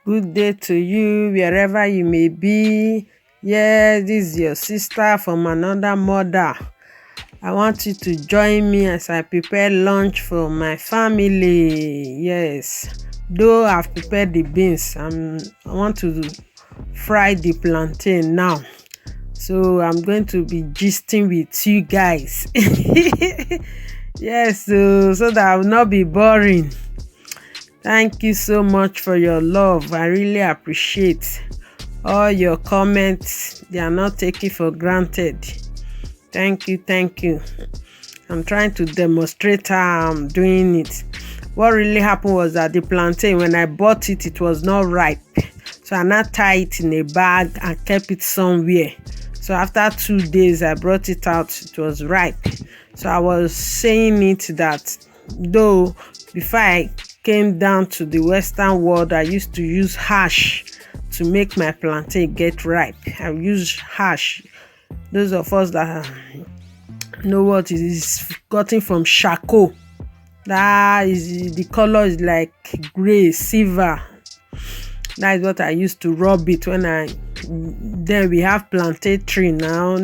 Good day to you, wherever you may be. Yes, this is your sister from another mother. I want you to join me as I prepare lunch for my family. Yes, though I've prepared the beans, I want to fry the plantain now. So I'm going to be gisting with you guys. Yes, so that I will not be boring. Thank you so much for your love. I really appreciate all your comments. They are not taken for granted. Thank you, thank you. I'm trying to demonstrate how I'm doing it. What really happened was that the plantain, when I bought it, it was not ripe. So I now tied it in a bag and kept it somewhere. So after 2 days, I brought it out. It was ripe. So I was saying it that though before I came down to the Western world, I used to use hash to make my plantain get ripe. I use hash. Those of us that know what it is, gotten from charcoal. That is, the color is like gray, silver. That is what I used to rub it when then we have plantain tree now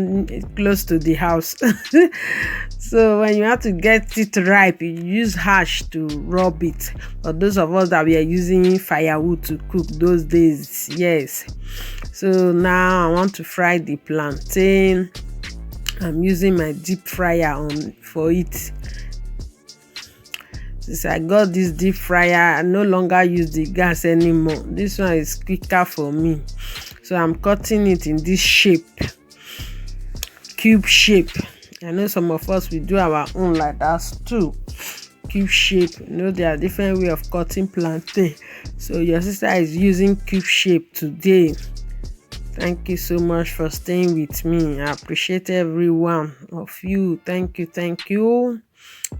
close to the house. So when you have to get it ripe, you use hash to rub it. But those of us that we are using firewood to cook those days, yes. So now I want to fry the plantain. I'm using my deep fryer for it. Since I got this deep fryer, I no longer use the gas anymore. This one is quicker for me. So I'm cutting it in this shape, cube shape. I know some of us will do our own like that too. Cube shape. You know, there are different way of cutting plantain. So your sister is using cube shape today. Thank you so much for staying with me. I appreciate every one of you. Thank you, thank you.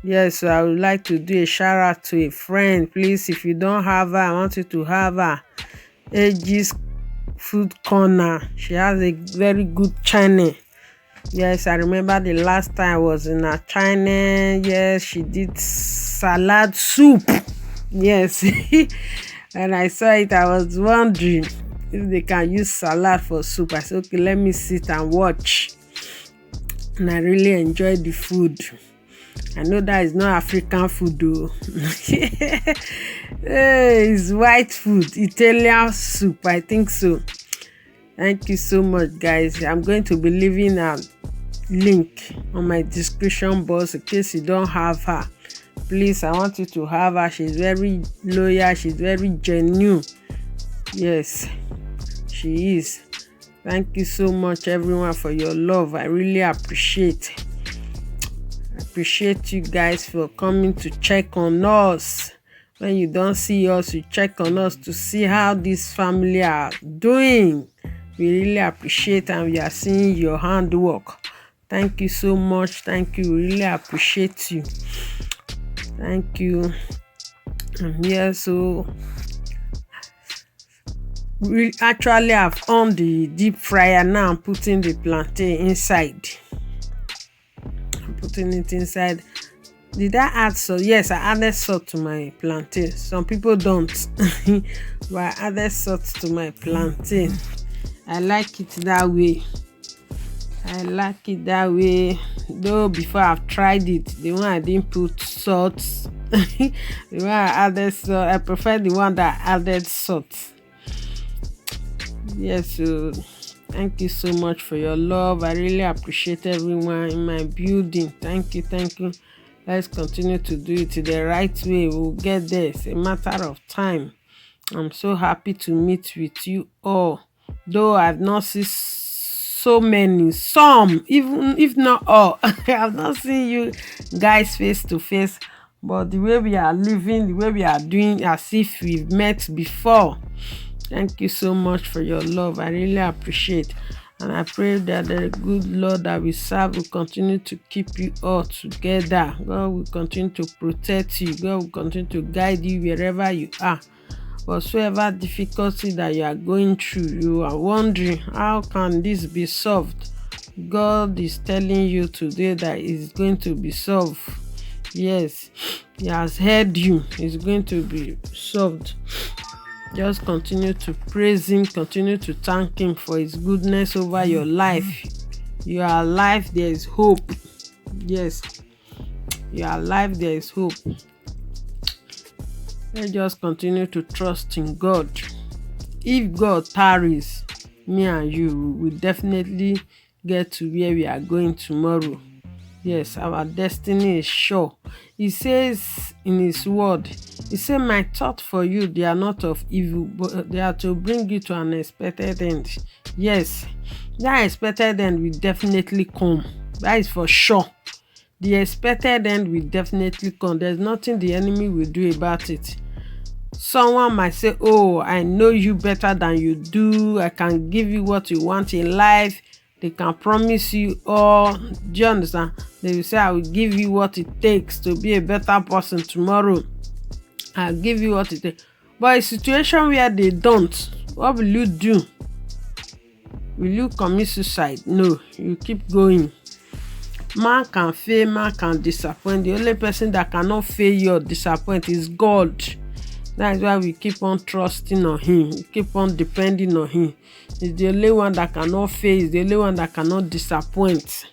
Yes, so I would like to do a shout out to a friend. Please, if you don't have her, I want you to have her. Aegis Food Corner. She has a very good channel. Yes, I remember the last time I was in her channel. Yes, she did salad soup. Yes. And I saw it, I was wondering if they can use salad for soup. I said, okay, let me sit and watch. And I really enjoyed the food. I know that is not African food though. Hey, it's white food, Italian soup, I think so. Thank you so much, guys. I'm going to be leaving a link on my description box in case you don't have her. Please, I want you to have her. She's very loyal. She's very genuine. Yes, she is. Thank you so much, everyone, for your love. I really appreciate it. Appreciate you guys for coming to check on us. When you don't see us, you check on us to see how this family are doing. We really appreciate, and we are seeing your handwork. Thank you so much. Thank you. We really appreciate you. Thank you. Yeah, so we actually have on the deep fryer now. I'm putting the plantain inside. Putting it inside. Did I add salt? Yes, I added salt to my plantain. Some people don't. But I added salt to my plantain. I like it that way. Though before I've tried it, the one I didn't put salt. The one I added salt, I prefer the one that added salt. Yes, so thank you so much for your love. I really appreciate everyone in my building. Thank you, thank you. Let's continue to do it the right way. We'll get there. It's a matter of time. I'm so happy to meet with you all. Though I've not seen so many, some, even if not all, I have not seen you guys face to face. But the way we are living, the way we are doing, as if we've met before. Thank you so much for your love. I really appreciate. And I pray that the good Lord that we serve will continue to keep you all together. God will continue to protect you. God will continue to guide you wherever you are. Whatsoever difficulty that you are going through, you are wondering, how can this be solved? God is telling you today that it's going to be solved. Yes, He has heard you. It's going to be solved. Just continue to praise Him, continue to thank Him for His goodness over your life. You are alive, there is hope. Yes, you are alive, there is hope. Let's just continue to trust in God. If God tarries, me and you will definitely get to where we are going tomorrow. Yes, our destiny is sure. He says in His word, He said, my thought for you, they are not of evil, but they are to bring you to an expected end. Yes, that expected end will definitely come. That is for sure. The expected end will definitely come. There's nothing the enemy will do about it. Someone might say, oh, I know you better than you do. I can give you what you want in life. They can promise you all. Do you understand? They will say, I will give you what it takes to be a better person tomorrow. I'll give you what it takes. But a situation where they don't, what will you do? Will you commit suicide? No, you keep going. Man can fail, man can disappoint. The only person that cannot fail or disappoint is God. That is why we keep on trusting on Him. We keep on depending on Him. He's the only one that cannot fail. He's the only one that cannot disappoint.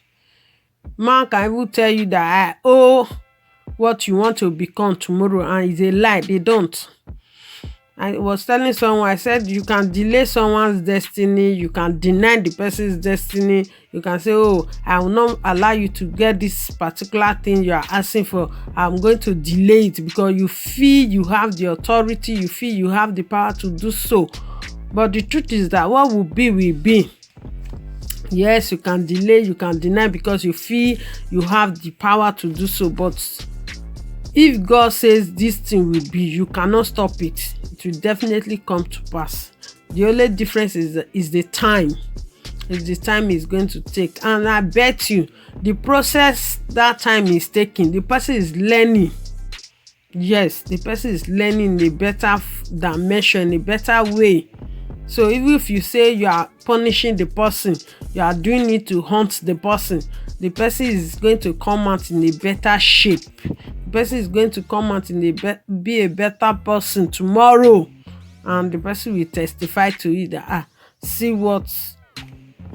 Man can even tell you that I owe what you want to become tomorrow, and it's a lie. They don't. I was telling someone, I said, you can delay someone's destiny, you can deny the person's destiny, you can say, oh, I will not allow you to get this particular thing you are asking for. I'm going to delay it because you feel you have the authority, you feel you have the power to do so. But the truth is that what will be will be. Yes, you can delay, you can deny because you feel you have the power to do so. But if God says this thing will be, you cannot stop it. It will definitely come to pass. The only difference is the time. It's the time it's going to take. And I bet you, the process that time is taking, the person is learning. Yes, the person is learning in a better dimension, in a better way. So even if you say you are punishing the person, you are doing it to haunt the person is going to come out in a better shape. The person is going to come out in be a better person tomorrow, and the person will testify to you that see what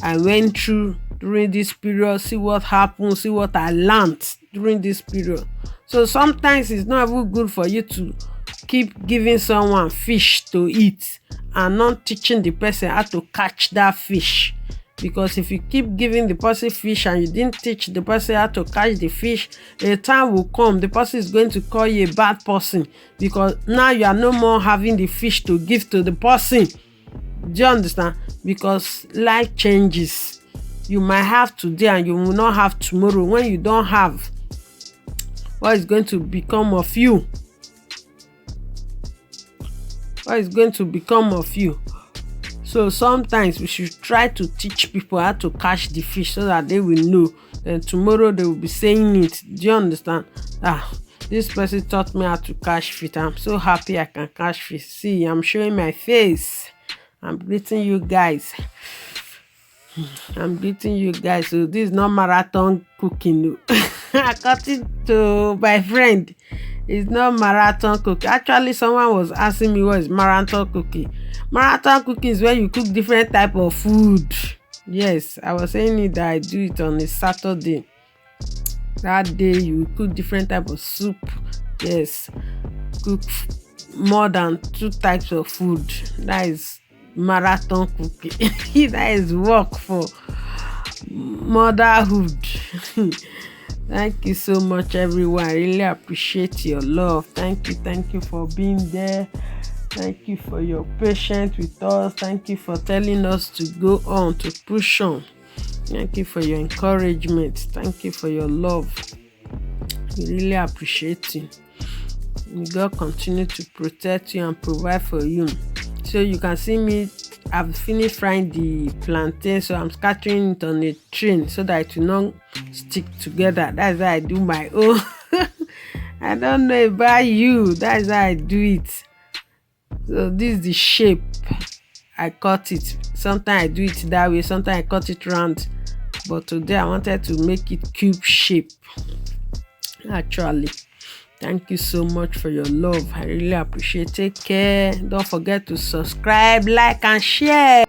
I went through during this period, see what happened, see what I learned during this period. So sometimes it's not even good for you to keep giving someone fish to eat and not teaching the person how to catch that fish. Because if you keep giving the person fish and you didn't teach the person how to catch the fish, a time will come, the person is going to call you a bad person because now you are no more having the fish to give to the person. Do you understand? Because life changes. You might have today and you will not have tomorrow. When you don't have, what is going to become of you? What is going to become of you? So sometimes we should try to teach people how to catch the fish so that they will know. Then tomorrow they will be saying it. Do you understand? This person taught me how to catch fish. I'm so happy I can catch fish. See, I'm showing my face. I'm greeting you guys. I'm greeting you guys. So this is not marathon cooking. According to my friend, it's not marathon cooking. Actually, someone was asking me what is marathon cooking. Marathon cooking is where you cook different type of food. Yes, I was saying it that I do it on a Saturday. That day you cook different type of soup. Yes, cook more than 2 types of food. That is marathon cooking. That is work for motherhood. Thank you so much, everyone. I really appreciate your love. Thank you for being there. Thank you for your patience with us. Thank you for telling us to go on, to push on. Thank you for your encouragement. Thank you for your love. We really appreciate you. May God continue to protect you and provide for you. So you can see me, I've finished frying the plantain, so I'm scattering it on a train so that it will not stick together. That's how I do my own. I don't know about you. That's how I do it. So this is the shape I cut it. Sometimes I do it that way, sometimes I cut it round. But today I wanted to make it cube shape. Actually, thank you so much for your love. I really appreciate it. Take care. Don't forget to subscribe, like, and share.